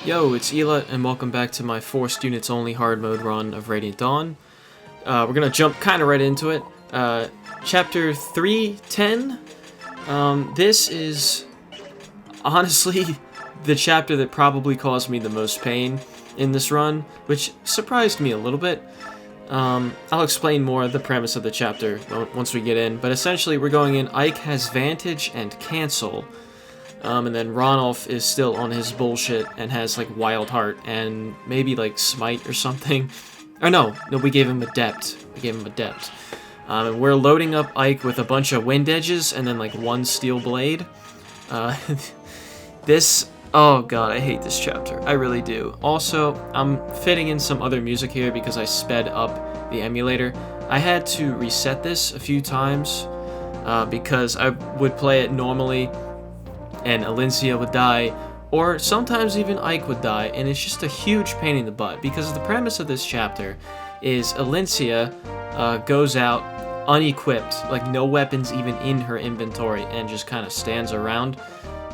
Yo, it's Elut, and welcome back to my Forced Units Only hard mode run of Radiant Dawn. We're gonna jump kind of right into it. Chapter 310. This is honestly the chapter that probably caused me the most pain in this run, which surprised me a little bit. I'll explain more of the premise of the chapter once we get in, but essentially we're going in. Ike has Vantage and Cancel. And then Ranulf is still on his bullshit and has like Wild Heart and maybe like Smite or something. Or no, we gave him Adept. And we're loading up Ike with a bunch of Wind Edges and then like one Steel Blade. Oh god, I hate this chapter. I really do. Also, I'm fitting in some other music here because I sped up the emulator. I had to reset this a few times because I would play it normally and Alencia would die, or sometimes even Ike would die, and it's just a huge pain in the butt, because the premise of this chapter is Alencia goes out unequipped, like no weapons even in her inventory, and just kind of stands around,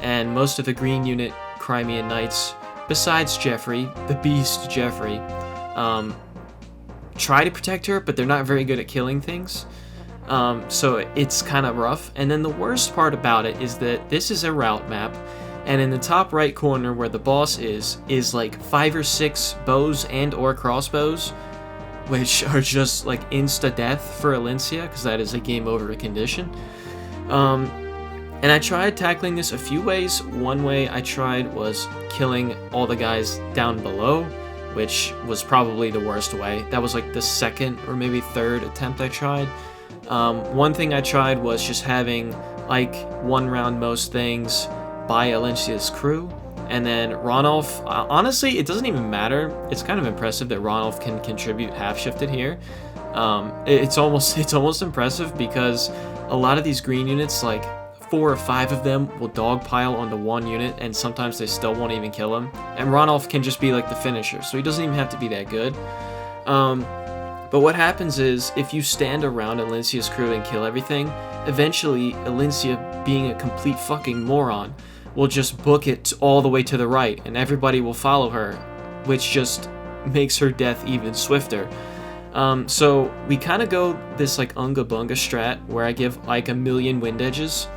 and most of the green unit Crimean Knights, besides Jeffrey, the beast Jeffrey, try to protect her, but they're not very good at killing things. So it's kind of rough. And then the worst part about it is that this is a route map, and in the top right corner where the boss is like 5 or 6 bows and or crossbows, which are just like insta-death for Alencia, because that is a game over condition. And I tried tackling this a few ways. One way I tried was killing all the guys down below, which was probably the worst way. That was like the second or maybe third attempt I tried. One thing I tried was just having Ike one-round most things by Alencia's crew, and then Ranulf, honestly, it doesn't even matter. It's kind of impressive that Ranulf can contribute half-shifted here. It's almost impressive because a lot of these green units, like 4 or 5 of them will dogpile onto one unit, and sometimes they still won't even kill him. And Ranulf can just be like the finisher, so he doesn't even have to be that good. But what happens is, if you stand around Alencia's crew and kill everything, eventually Alencia, being a complete fucking moron, will just book it all the way to the right, and everybody will follow her, which just makes her death even swifter. So we kind of go this like Unga Bunga strat, where I give Ike a million Wind Edges,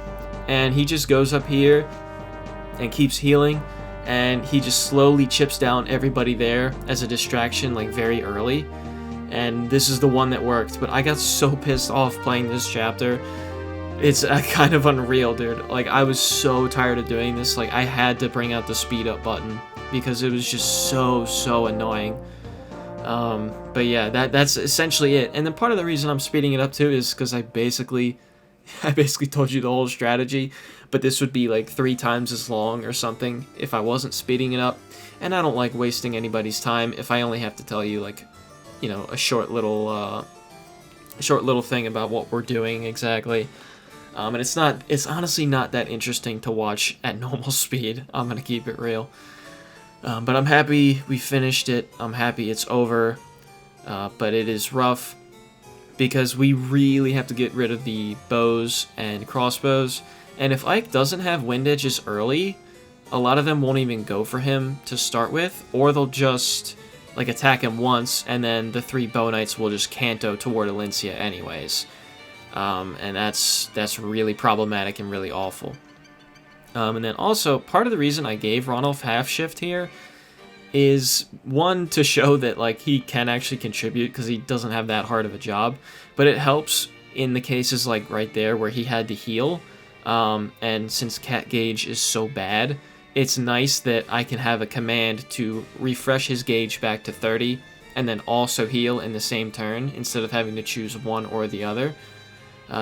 and he just goes up here and keeps healing, and he just slowly chips down everybody there as a distraction, like very early. And this is the one that worked, but I got so pissed off playing this chapter. It's kind of unreal, dude. Like, I was so tired of doing this. Like, I had to bring out the speed up button because it was just so annoying. But yeah, that's essentially it. And then part of the reason I'm speeding it up too is because I basically told you the whole strategy, but this would be like 3 times as long or something if I wasn't speeding it up. And I don't like wasting anybody's time if I only have to tell you, like, you know, a short little thing about what we're doing exactly. And it's honestly not that interesting to watch at normal speed. I'm gonna keep it real. But I'm happy we finished it. I'm happy it's over. But it is rough because we really have to get rid of the bows and crossbows. And if Ike doesn't have Wind Edges early, a lot of them won't even go for him to start with, or they'll just like attack him once, and then the 3 bow knights will just canto toward Alencia anyways. And that's really problematic and really awful. And then also, part of the reason I gave Ranulf half shift here is, one, to show that like he can actually contribute because he doesn't have that hard of a job, but it helps in the cases like right there where he had to heal. And since Cat Gauge is so bad, it's nice that I can have a command to refresh his gauge back to 30 and then also heal in the same turn instead of having to choose one or the other.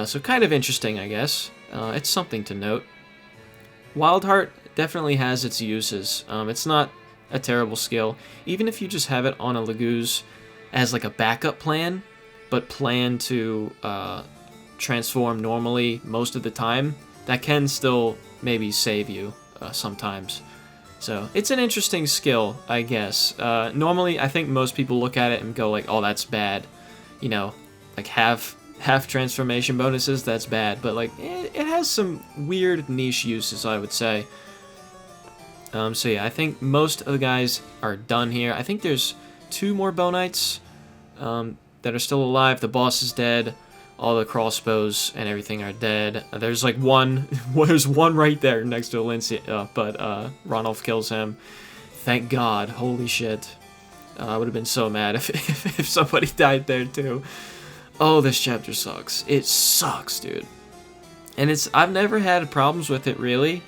So kind of interesting, I guess. It's something to note. Wild Heart definitely has its uses. It's not a terrible skill. Even if you just have it on a Laguz as like a backup plan, but plan to transform normally most of the time, that can still maybe save you sometimes. So it's an interesting skill, I guess. Normally, I think most people look at it and go like, oh, that's bad. You know, like half transformation bonuses, that's bad. But like, it has some weird niche uses, I would say. So yeah, I think most of the guys are done here. I think there's 2 more Bow Knights that are still alive. The boss is dead. All the crossbows and everything are dead. There's like one, there's one right there next to Lindsay, but Ranulf kills him. Thank God. Holy shit. I would have been so mad if somebody died there too. Oh, this chapter sucks. It sucks, dude. And I've never had problems with it really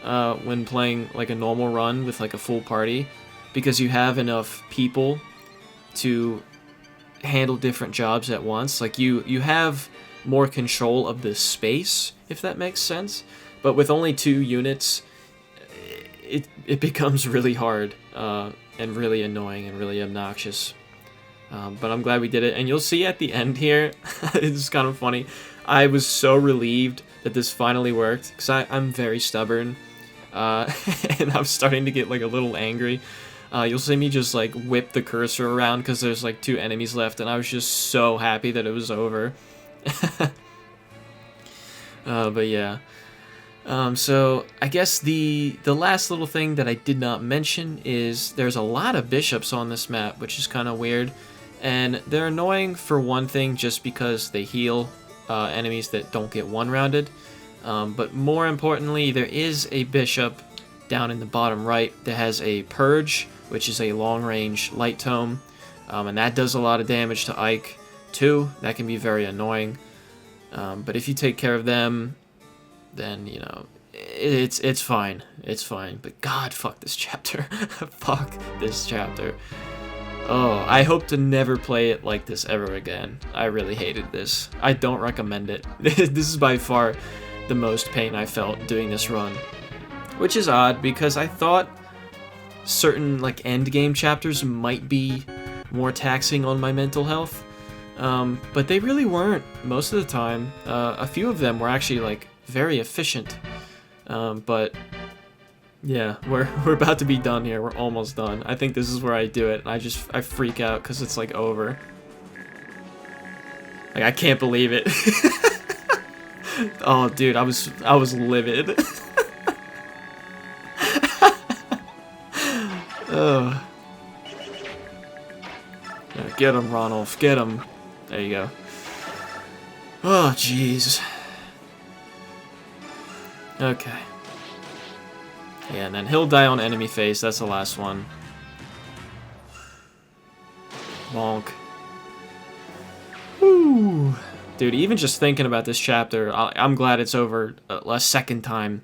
when playing like a normal run with like a full party, because you have enough people to handle different jobs at once. Like you have more control of the space, if that makes sense. But with only 2 units, it becomes really hard and really annoying and really obnoxious. But I'm glad we did it. And you'll see at the end here, it's kind of funny. I was so relieved that this finally worked, because I'm very stubborn. And I'm starting to get like a little angry. You'll see me just like whip the cursor around because there's like 2 enemies left, and I was just so happy that it was over. But yeah. So I guess the last little thing that I did not mention is there's a lot of bishops on this map, which is kind of weird. And they're annoying for one thing just because they heal enemies that don't get one-rounded. But more importantly, there is a bishop down in the bottom right that has a purge, which is a long-range light tome, and that does a lot of damage to Ike too. That can be very annoying, but if you take care of them, then you know it's fine. It's fine. But God, fuck this chapter. Fuck this chapter. Oh, I hope to never play it like this ever again. I really hated this. I don't recommend it. This is by far the most pain I felt doing this run. Which is odd, because I thought certain like end game chapters might be more taxing on my mental health, but they really weren't most of the time. A few of them were actually like very efficient, but yeah, we're about to be done here. We're almost done. I think this is where I do it. I freak out because it's like over. Like I can't believe it. Oh, dude, I was livid. Ugh. Yeah, get him, Ranulf. Get him. There you go. Oh, jeez. Okay. Yeah, and then he'll die on enemy face. That's the last one. Bonk. Woo. Dude, even just thinking about this chapter, I'm glad it's over a second time.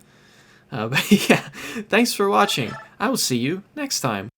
But yeah, thanks for watching. I will see you next time.